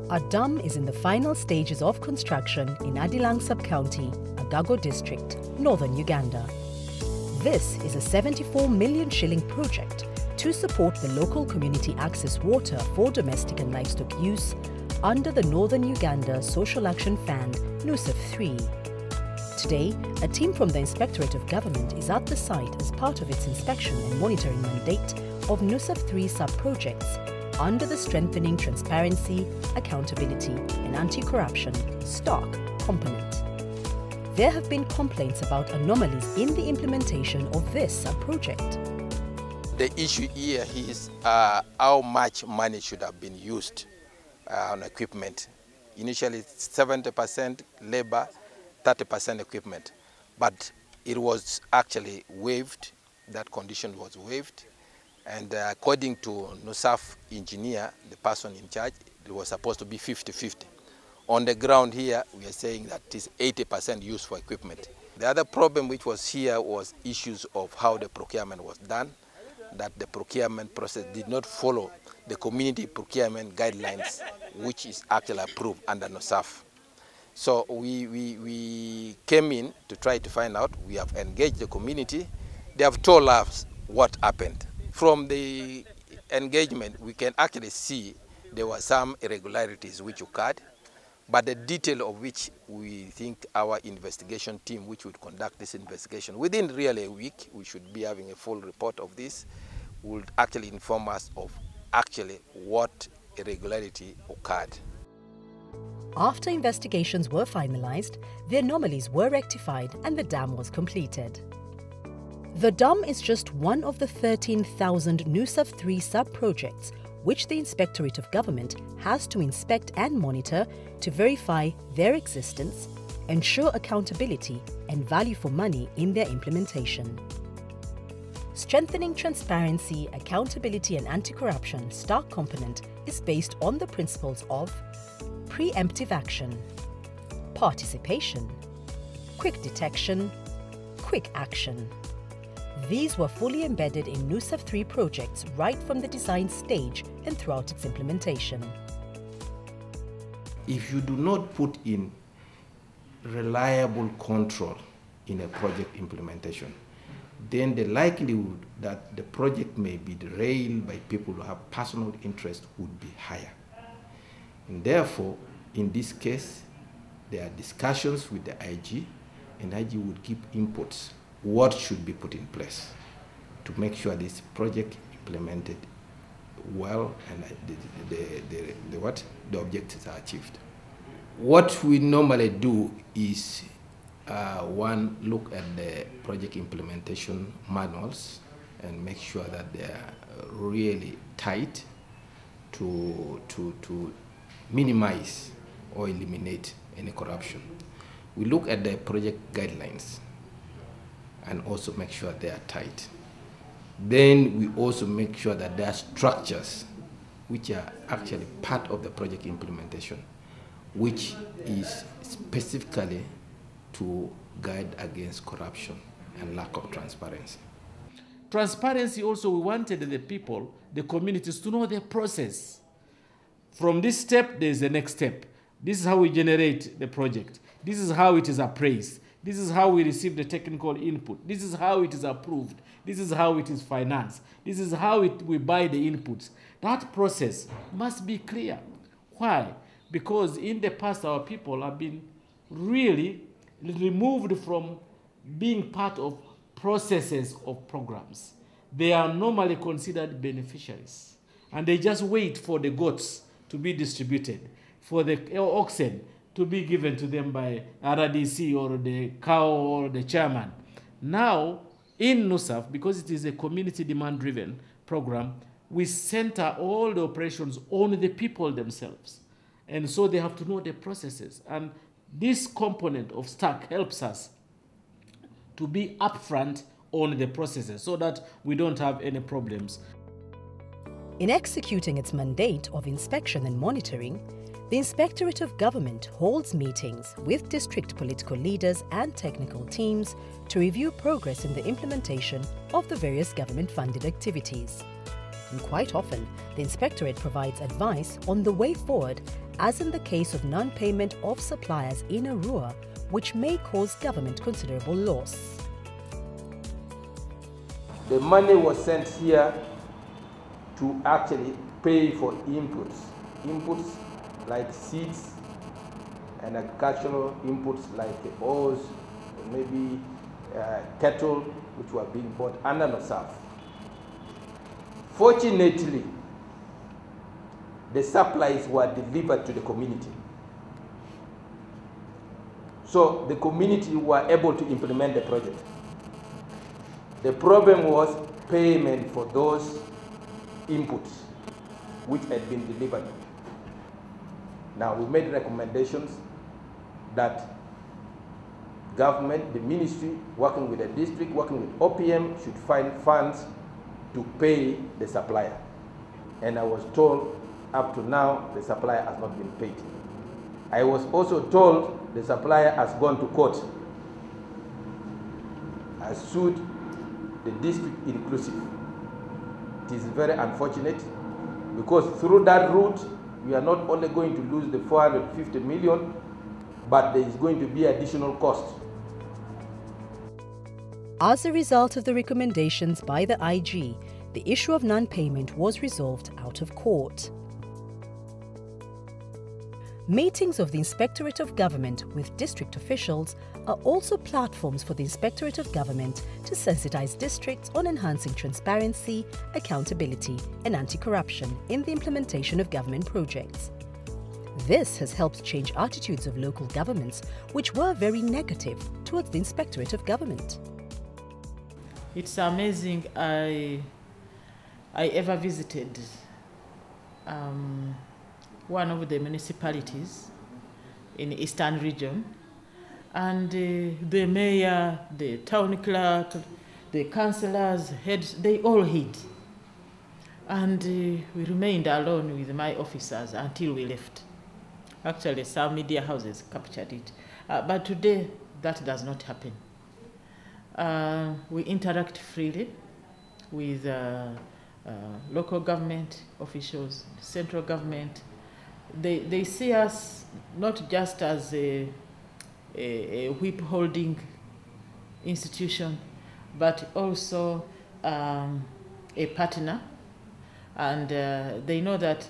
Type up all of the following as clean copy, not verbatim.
A dam is in the final stages of construction in Adilang Sub-County, Agago District, northern Uganda. This is a 74 million shilling project to support the local community access water for domestic and livestock use under the Northern Uganda Social Action Fund, NUSAF 3. Today, a team from the Inspectorate of Government is at the site as part of its inspection and monitoring mandate of NUSAF 3 sub-projects under the Strengthening Transparency, Accountability and Anti-Corruption STAAC component. There have been complaints about anomalies in the implementation of this sub-project. The issue here is how much money should have been used on equipment. Initially 70% labor, 30% equipment, but it was actually waived. That condition was waived. And according to NUSAF engineer, the person in charge, it was supposed to be 50-50. On the ground here, we are saying that it is 80% used for equipment. The other problem which was here was issues of how the procurement was done, that the procurement process did not follow the community procurement guidelines, which is actually approved under NUSAF. So we came in to try to find out. We have engaged the community. They have told us what happened. From the engagement, we can actually see there were some irregularities which occurred, but the detail of which we think our investigation team, which would conduct this investigation, within really a week, we should be having a full report of this, would actually inform us of actually what irregularity occurred. After investigations were finalized, the anomalies were rectified and the dam was completed. The dam is just one of the 13,000 NUSAF 3 sub-projects which the Inspectorate of Government has to inspect and monitor to verify their existence, ensure accountability and value for money in their implementation. Strengthening transparency, accountability and anti-corruption STAAC component is based on the principles of preemptive action, participation, quick detection, quick action. These were fully embedded in NUSAF 3 projects right from the design stage and throughout its implementation. If you do not put in reliable control in a project implementation, then the likelihood that the project may be derailed by people who have personal interest would be higher. And therefore, in this case, there are discussions with the IG, and IG would give inputs what should be put in place to make sure this project implemented well and the objectives are achieved. What we normally do is one, look at the project implementation manuals and make sure that they are really tight to minimize or eliminate any corruption. We look at the project guidelines and also make sure they are tight. Then we also make sure that there are structures which are actually part of the project implementation, which is specifically to guide against corruption and lack of transparency. Transparency also, we wanted the people, the communities to know the process. From this step, there is the next step. This is how we generate the project. This is how it is appraised. This is how we receive the technical input. This is how it is approved. This is how it is financed. This is how we buy the inputs. That process must be clear. Why? Because in the past, our people have been really removed from being part of processes of programs. They are normally considered beneficiaries. And they just wait for the goats to be distributed, for the oxen to be given to them by RDC or the cow or the chairman. Now, in NUSAF, because it is a community demand-driven program, we center all the operations on the people themselves. And so they have to know the processes. And this component of STAAC helps us to be upfront on the processes so that we don't have any problems. In executing its mandate of inspection and monitoring, the Inspectorate of Government holds meetings with district political leaders and technical teams to review progress in the implementation of the various government-funded activities. And quite often, the Inspectorate provides advice on the way forward, as in the case of non-payment of suppliers in arrear, which may cause government considerable loss. The money was sent here to actually pay for inputs like seeds and agricultural inputs like oils, maybe cattle, which were being bought under NUSAF. Fortunately, the supplies were delivered to the community. So the community were able to implement the project. The problem was payment for those inputs which had been delivered. Now we made recommendations that government, the ministry, working with the district, working with OPM, should find funds to pay the supplier. And I was told up to now the supplier has not been paid. I was also told the supplier has gone to court, has sued the district inclusive. It is very unfortunate because through that route we are not only going to lose the 450 million, but there is going to be additional cost. As a result of the recommendations by the IG, the issue of non-payment was resolved out of court. Meetings of the Inspectorate of Government with district officials are also platforms for the Inspectorate of Government to sensitize districts on enhancing transparency, accountability, and anti-corruption in the implementation of government projects. This has helped change attitudes of local governments, which were very negative towards the Inspectorate of Government. It's amazing. I ever visited one of the municipalities in the Eastern region, and the mayor, the town clerk, the councillors, heads, they all hid. And we remained alone with my officers until we left. Actually, some media houses captured it. But today, that does not happen. We interact freely with local government officials, central government. They see us not just as a whip-holding institution, but also a partner. And they know that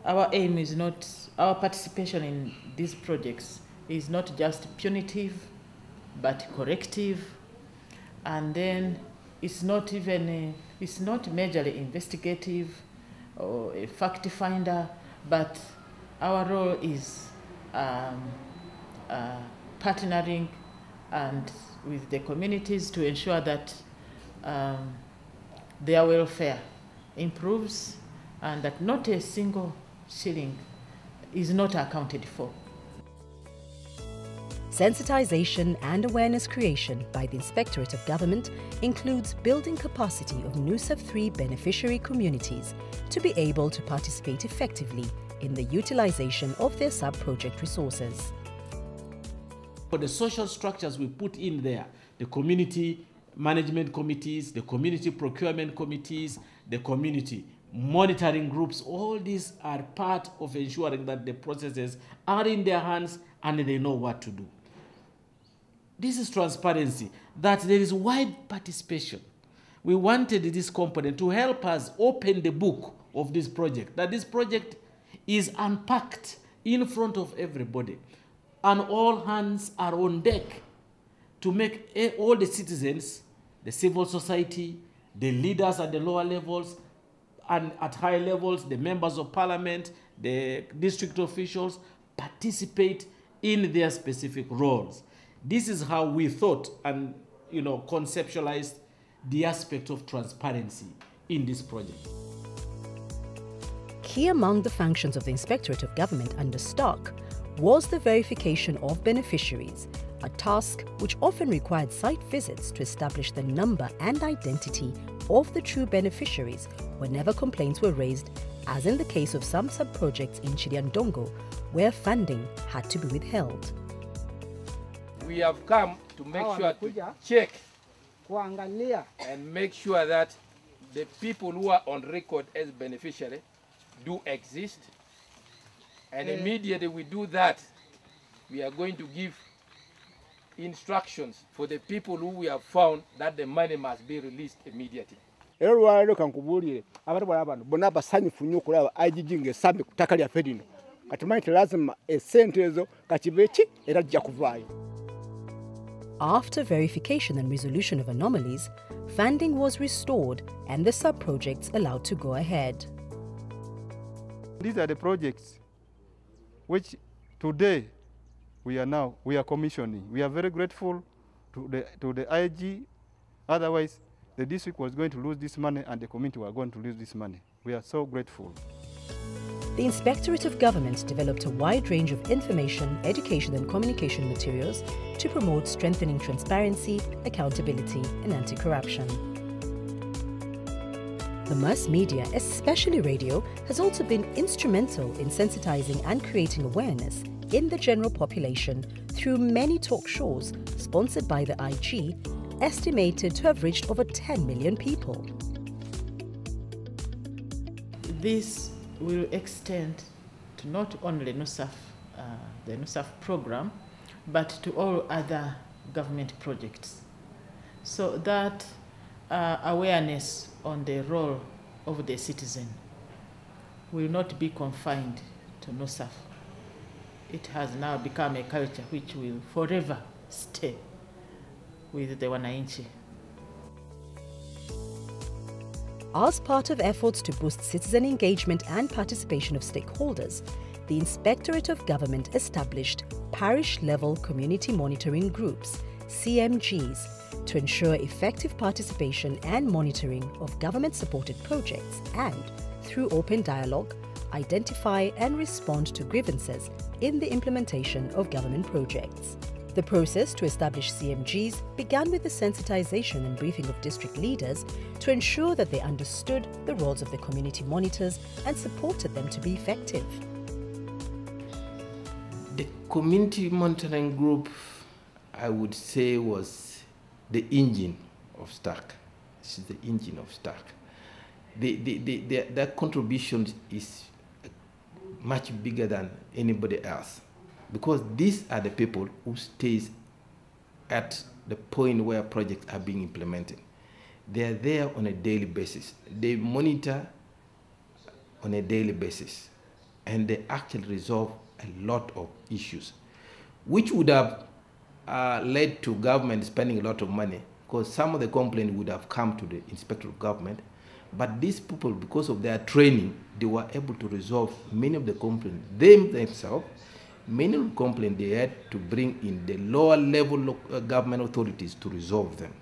our aim is not, our participation in these projects is not just punitive, but corrective. And then it's not even, it's not majorly investigative or a fact finder, but our role is partnering and with the communities to ensure that their welfare improves and that not a single shilling is not accounted for. Sensitization and awareness creation by the Inspectorate of Government includes building capacity of NUSAF 3 beneficiary communities to be able to participate effectively in the utilization of their sub-project resources. For the social structures we put in there, the community management committees, the community procurement committees, the community monitoring groups, all these are part of ensuring that the processes are in their hands and they know what to do. This is transparency, that there is wide participation. We wanted this component to help us open the book of this project, that this project is unpacked in front of everybody, and all hands are on deck to make all the citizens, the civil society, the leaders at the lower levels, and at high levels, the members of parliament, the district officials, participate in their specific roles. This is how we thought and conceptualized the aspect of transparency in this project. Key among the functions of the Inspectorate of Government under STAAC was the verification of beneficiaries, a task which often required site visits to establish the number and identity of the true beneficiaries whenever complaints were raised, as in the case of some sub-projects in Chiliandongo, where funding had to be withheld. We have come to make sure to check and make sure that the people who are on record as beneficiary do exist. And immediately we do that, we are going to give instructions for the people who we have found that the money must be released immediately. After verification and resolution of anomalies, funding was restored and the sub-projects allowed to go ahead. These are the projects which today we are commissioning. We are very grateful to the IG. Otherwise, the district was going to lose this money and the community were going to lose this money. We are so grateful. The Inspectorate of Government developed a wide range of information, education and communication materials to promote strengthening transparency, accountability and anti-corruption. The mass media, especially radio, has also been instrumental in sensitizing and creating awareness in the general population through many talk shows sponsored by the IG, estimated to have reached over 10 million people. This will extend to not only NUSAF, the NUSAF program, but to all other government projects, so that awareness on the role of the citizen will not be confined to NUSAF. It has now become a culture which will forever stay with the Wananchi. As part of efforts to boost citizen engagement and participation of stakeholders, the Inspectorate of Government established parish-level community monitoring groups, CMGs, to ensure effective participation and monitoring of government-supported projects and, through open dialogue, identify and respond to grievances in the implementation of government projects. The process to establish CMGs began with the sensitization and briefing of district leaders to ensure that they understood the roles of the community monitors and supported them to be effective. The community monitoring group, I would say, was the engine of STAAC. This is the engine of STAAC. Their contribution is much bigger than anybody else, because these are the people who stays at the point where projects are being implemented. They are there on a daily basis. They monitor on a daily basis, and they actually resolve a lot of issues, which would have led to government spending a lot of money, because some of the complaints would have come to the Inspector of Government. But these people, because of their training, they were able to resolve many of the complaints themselves. Many of the complaints they had to bring in the lower level government authorities to resolve them.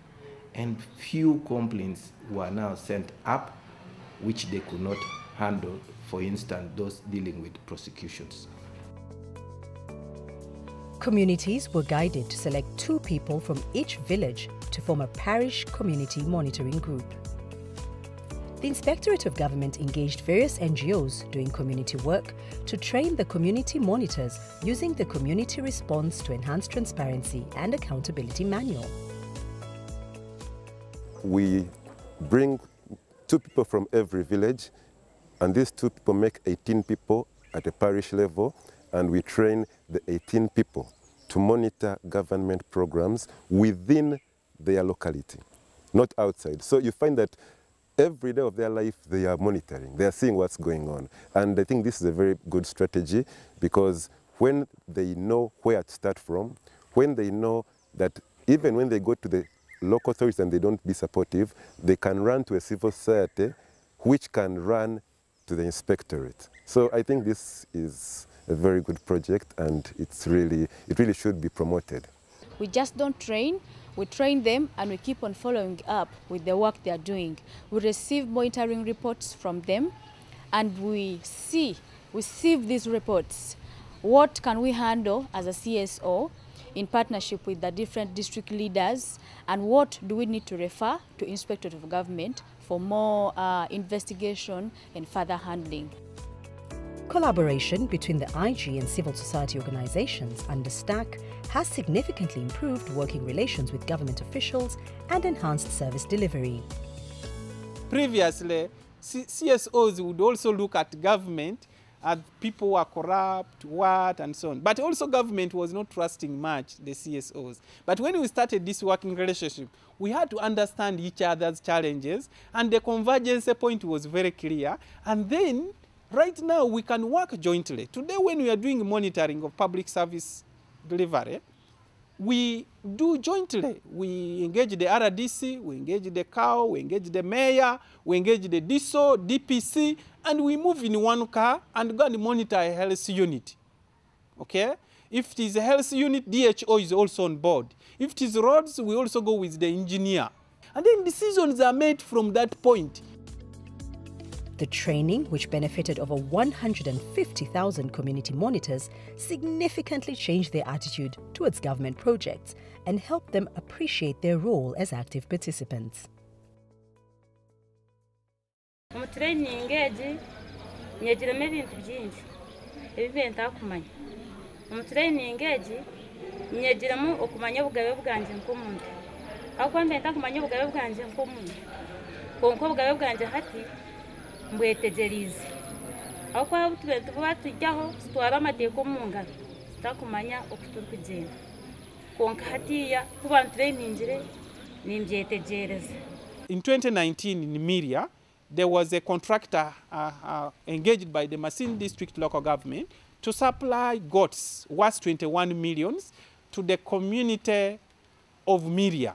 And few complaints were now sent up, which they could not handle, for instance, those dealing with prosecutions. Communities were guided to select 2 people from each village to form a parish community monitoring group. The Inspectorate of Government engaged various NGOs doing community work to train the community monitors using the Community Response to Enhance Transparency and Accountability Manual. We bring 2 people from every village, and these 2 people make 18 people at the parish level, and we train the 18 people to monitor government programs within their locality, not outside. So you find that every day of their life, they are monitoring, they are seeing what's going on. And I think this is a very good strategy, because when they know where to start from, when they know that even when they go to the local authorities and they don't be supportive, they can run to a civil society, which can run to the inspectorate. So I think this is a very good project, and it really should be promoted. We just don't train. We train them and we keep on following up with the work they are doing. We receive monitoring reports from them, and we receive these reports. What can we handle as a CSO in partnership with the different district leaders, and what do we need to refer to Inspectorate of Government for more investigation and further handling. Collaboration between the IG and civil society organizations under STAAC has significantly improved working relations with government officials and enhanced service delivery. Previously, CSOs would also look at government as people were corrupt, and so on. But also government was not trusting much the CSOs. But when we started this working relationship, we had to understand each other's challenges, and the convergence point was very clear. And then, right now, we can work jointly. Today, when we are doing monitoring of public service delivery, we do jointly. We engage the RDC, we engage the COW, we engage the mayor, we engage the DSO, DPC, and we move in one car and go and monitor a health unit. Okay? If it is a health unit, DHO is also on board. If it is roads, we also go with the engineer. And then decisions are made from that point. The training, which benefited over 150,000 community monitors, significantly changed their attitude towards government projects and helped them appreciate their role as active participants. Mu training eji nyegiramo ebintu byinshi ebibenta kumanya. Mu training eji nyegiramo okumanya obugabe bwanje nk'omuntu. Ako mbenta kumanya obugabe bwanje nk'omuntu. Konko obugabe bwanje hati mbwetegerize. Aho kwa butubentu batujyaho sitwara amateko mu ngaro takumanya okuturukugenda. Konka hatiya kuba trainingire nimbyetegereza. In 2019 in Miria, there was a contractor engaged by the Masini District Local Government to supply goats worth 21 millions to the community of Miria.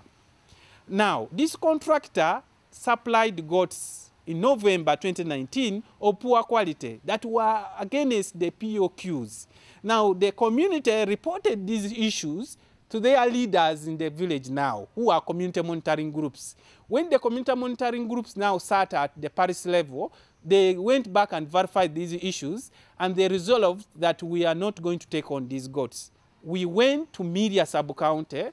Now, this contractor supplied goats in November 2019 of poor quality that were against the POQs. Now, the community reported these issues to their leaders in the village now, who are community monitoring groups. When the community monitoring groups now sat at the parish level, they went back and verified these issues, and they resolved that we are not going to take on these goats. We went to Miria sub-county,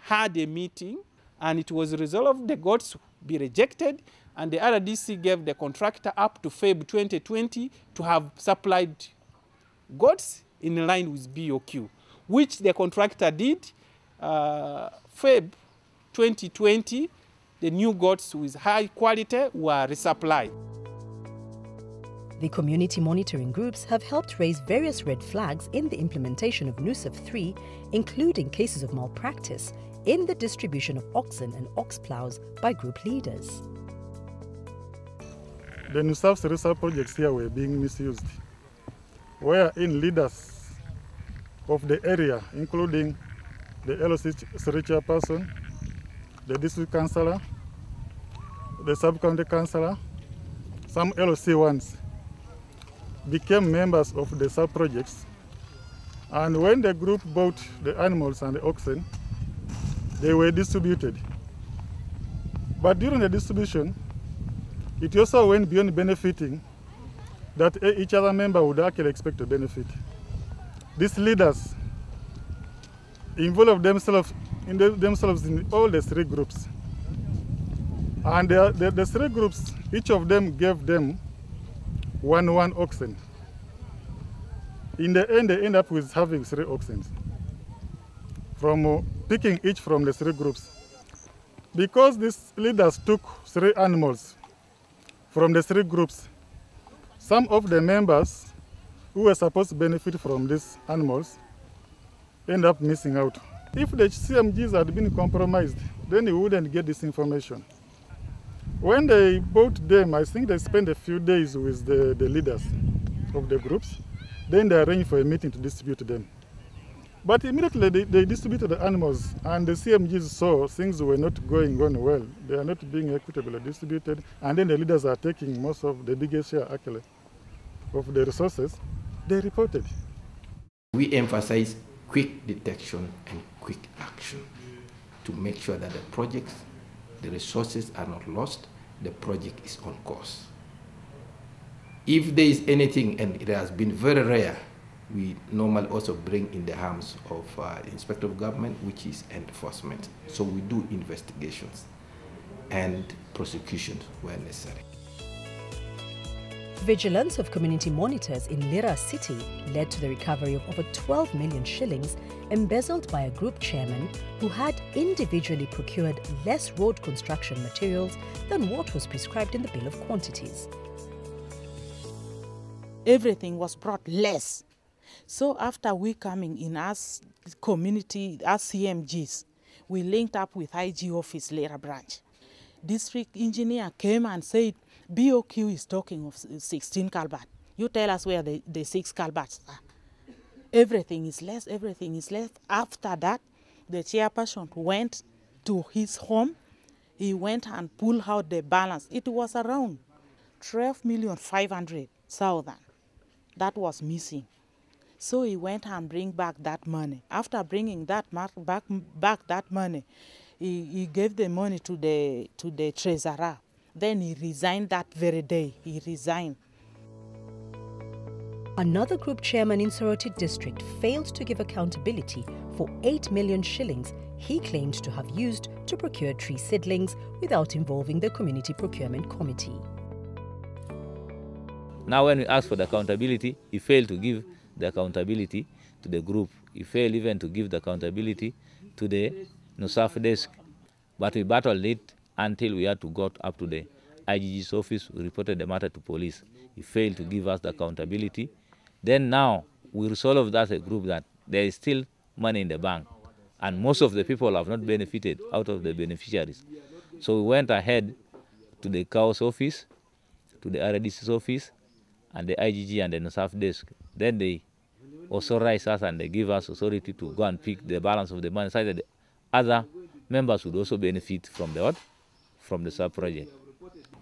had a meeting, and it was resolved the goats be rejected, and the RDC gave the contractor up to Feb 2020 to have supplied goats in line with BOQ, which the contractor did. Feb 2020, the new goats with high quality were resupplied. The community monitoring groups have helped raise various red flags in the implementation of NUSAF 3, including cases of malpractice in the distribution of oxen and ox plows by group leaders. The NUSAF research projects here were being misused, wherein leaders of the area, including the LOC chairperson, the district councillor, the sub-county councillor, some LOC ones, became members of the sub-projects. And when the group bought the animals and the oxen, they were distributed. But during the distribution, it also went beyond benefiting that each other member would actually expect to benefit. These leaders involved themselves in all the three groups. And the three groups, each of them gave them one oxen. In the end, they end up with having 3 oxen, from picking each from the 3 groups. Because these leaders took 3 animals from the 3 groups, some of the members who were supposed to benefit from these animals end up missing out. If the CMGs had been compromised, then we wouldn't get this information. When they bought them, I think they spent a few days with the leaders of the groups. Then they arranged for a meeting to distribute them. But immediately they distributed the animals, and the CMGs saw things were not going on well. They are not being equitably distributed, and then the leaders are taking most of the biggest share, actually, of the resources. They reported. We emphasize quick detection and quick action to make sure that the projects, the resources are not lost, the project is on course. If there is anything, and it has been very rare, we normally also bring in the hands of Inspector of Government, which is enforcement. So we do investigations and prosecutions where necessary. Vigilance of community monitors in Lira City led to the recovery of over 12 million shillings embezzled by a group chairman who had individually procured less road construction materials than what was prescribed in the bill of quantities. Everything was brought less. So after we coming in as community, as CMGs, we linked up with IG office Lira branch. District engineer came and said, BOQ is talking of 16 culverts. You tell us where the 6 culverts are. Everything is less, everything is less. After that, the chairperson went to his home. He went and pulled out the balance. It was around 12,500,000. That was missing. So he went and bring back that money. After bringing that back that money, he gave the money to the treasurer. Then he resigned that very day. He resigned. Another group chairman in Soroti district failed to give accountability for 8 million shillings he claimed to have used to procure tree seedlings without involving the community procurement committee. Now when we asked for the accountability, he failed to give the accountability to the group. He failed even to give the accountability to the NUSAF desk. But we battled it until we had to go up to the IGG's office. We reported the matter to police. He failed to give us the accountability. Then now we resolved as a group that there is still money in the bank. And most of the people have not benefited out of the beneficiaries. So we went ahead to the CAO's office, to the RDC's office, and the IGG and the NUSAF desk. Then they authorize us and they give us authority to go and pick the balance of the money so that the other members would also benefit from the what? From the sub-project.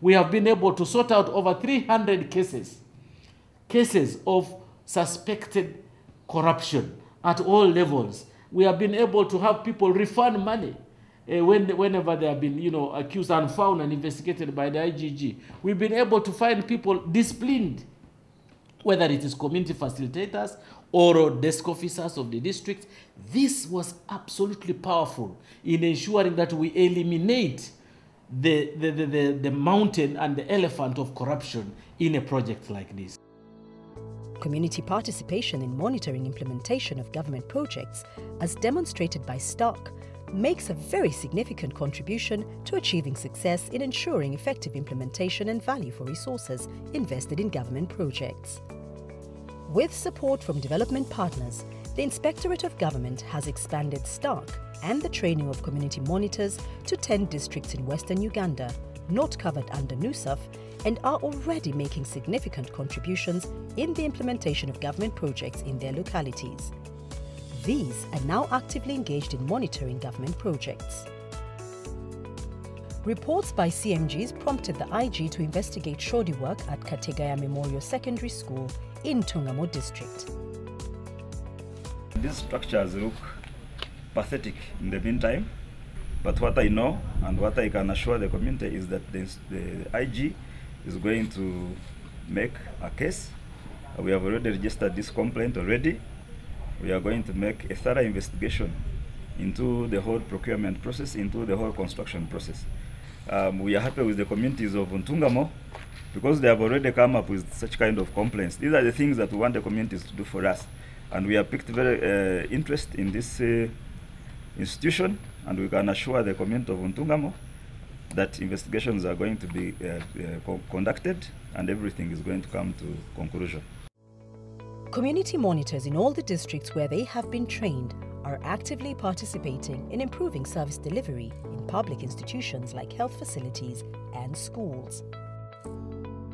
We have been able to sort out over 300 cases of suspected corruption at all levels. We have been able to have people refund money whenever they have been, accused and found and investigated by the IGG. We've been able to find people disciplined, whether it is community facilitators or desk officers of the district. This was absolutely powerful in ensuring that we eliminate the mountain and the elephant of corruption in a project like this. Community participation in monitoring implementation of government projects, as demonstrated by STAAC, makes a very significant contribution to achieving success in ensuring effective implementation and value for resources invested in government projects. With support from development partners, the Inspectorate of Government has expanded STAAC and the training of community monitors to 10 districts in Western Uganda, not covered under NUSAF, and are already making significant contributions in the implementation of government projects in their localities. These are now actively engaged in monitoring government projects. Reports by CMGs prompted the IG to investigate shoddy work at Kategaya Memorial Secondary School in Tungamo district. These structures look pathetic in the meantime, but what I know and what I can assure the community is that the IG is going to make a case. We have already registered this complaint already. We are going to make a thorough investigation into the whole procurement process, into the whole construction process. We are happy with the communities of Ntungamo because they have already come up with such kind of complaints. These are the things that we want the communities to do for us. And we have picked very interest in this institution, and we can assure the community of Ntungamo that investigations are going to be conducted and everything is going to come to conclusion. Community monitors in all the districts where they have been trained are actively participating in improving service delivery in public institutions like health facilities and schools.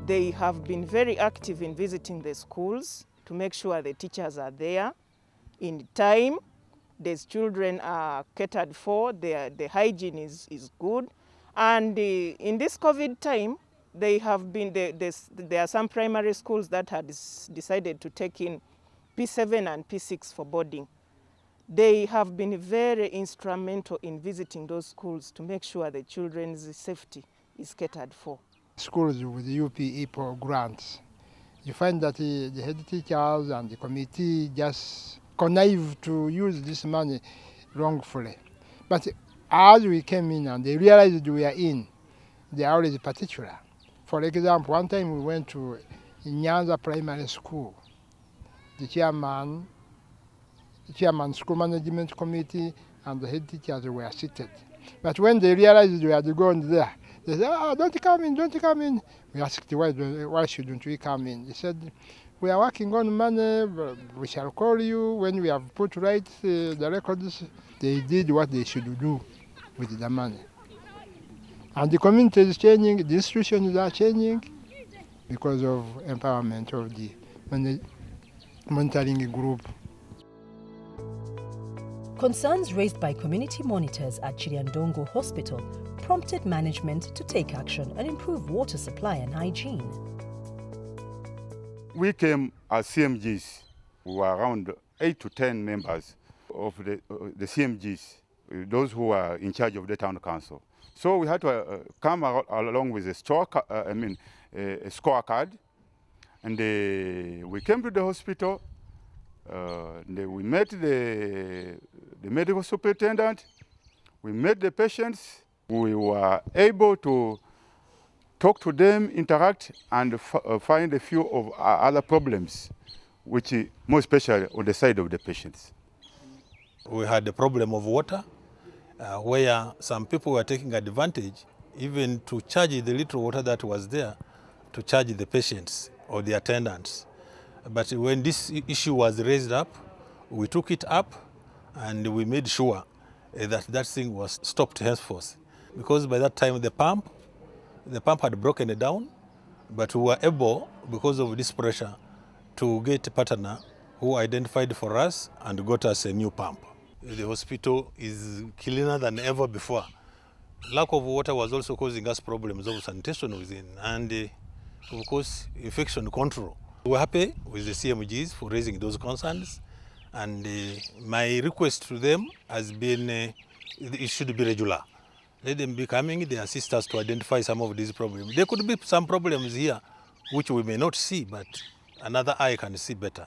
They have been very active in visiting the schools to make sure the teachers are there in time. These children are catered for, the hygiene is good. And in this COVID time, they have been, there are some primary schools that had decided to take in P7 and P6 for boarding. They have been very instrumental in visiting those schools to make sure the children's safety is catered for. Schools with UPE grants, you find that the head teachers and the committee just connive to use this money wrongfully. But as we came in and they realized we are in, they are always particular. For example, one time we went to Nyanza Primary School. The chairman, school management committee, and the head teachers were seated. But when they realized we had gone there, they said, "Oh, don't come in, don't come in." We asked, why shouldn't we come in? They said, "We are working on money, we shall call you when we have put right the records." They did what they should do with the money. And the community is changing, the institutions are changing because of empowerment of the monitoring group. Concerns raised by community monitors at Chiriandongo Hospital prompted management to take action and improve water supply and hygiene. We came as CMGs. We were around 8 to 10 members of the CMGs, those who are in charge of the town council. So we had to come along with a scorecard, and we came to the hospital. We met the medical superintendent, we met the patients, we were able to talk to them, interact, and find a few of other problems, which is more especially on the side of the patients. We had the problem of water, where some people were taking advantage, even to charge the little water that was there, to charge the patients or the attendants. But when this issue was raised up, we took it up and we made sure that that thing was stopped henceforth. Because by that time the pump had broken down, but we were able, because of this pressure, to get a partner who identified for us and got us a new pump. The hospital is cleaner than ever before. Lack of water was also causing us problems of sanitation within and, of course, infection control. We're happy with the CMGs for raising those concerns, and my request to them has been it should be regular. Let them be coming, they assist us to identify some of these problems. There could be some problems here which we may not see, but another eye can see better.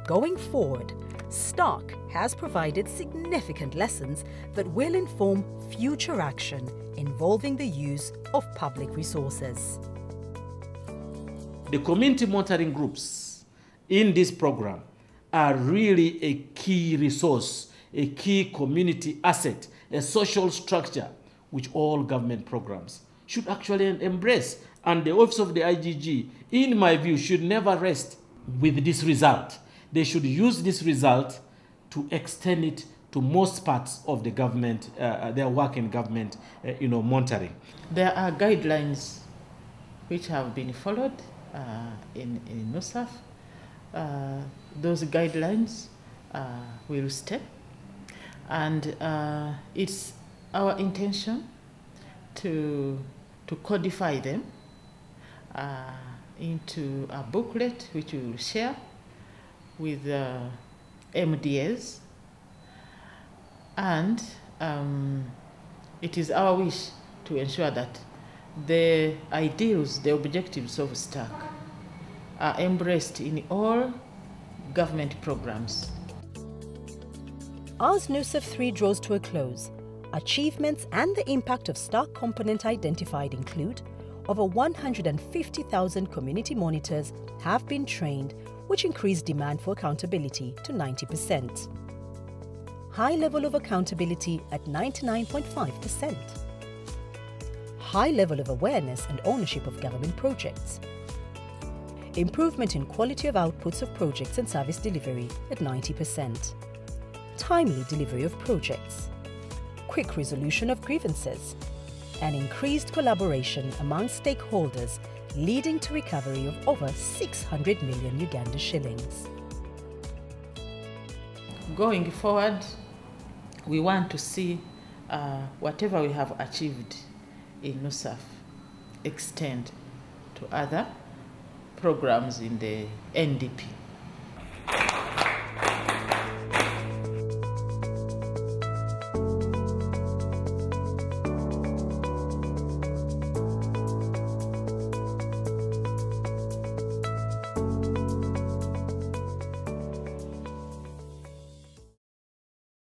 Going forward, STAAC has provided significant lessons that will inform future action involving the use of public resources. The community monitoring groups in this program are really a key resource, a key community asset, a social structure which all government programs should actually embrace. And the Office of the IGG, in my view, should never rest with this result. They should use this result to extend it to most parts of the government, their work in government, monitoring. There are guidelines which have been followed in NUSAF. Those guidelines will stay, and it's our intention to codify them into a booklet which we will share with MDAs, and it is our wish to ensure that the ideals, the objectives of STAAC are embraced in all government programs. As NUSAF 3 draws to a close, achievements and the impact of STAAC component identified include over 150,000 community monitors have been trained, which increased demand for accountability to 90%. High level of accountability at 99.5%. High level of awareness and ownership of government projects. Improvement in quality of outputs of projects and service delivery at 90%. Timely delivery of projects. Quick resolution of grievances. And increased collaboration among stakeholders, leading to recovery of over 600 million Uganda shillings. Going forward, we want to see whatever we have achieved in NUSAF extend to other programs in the NDP.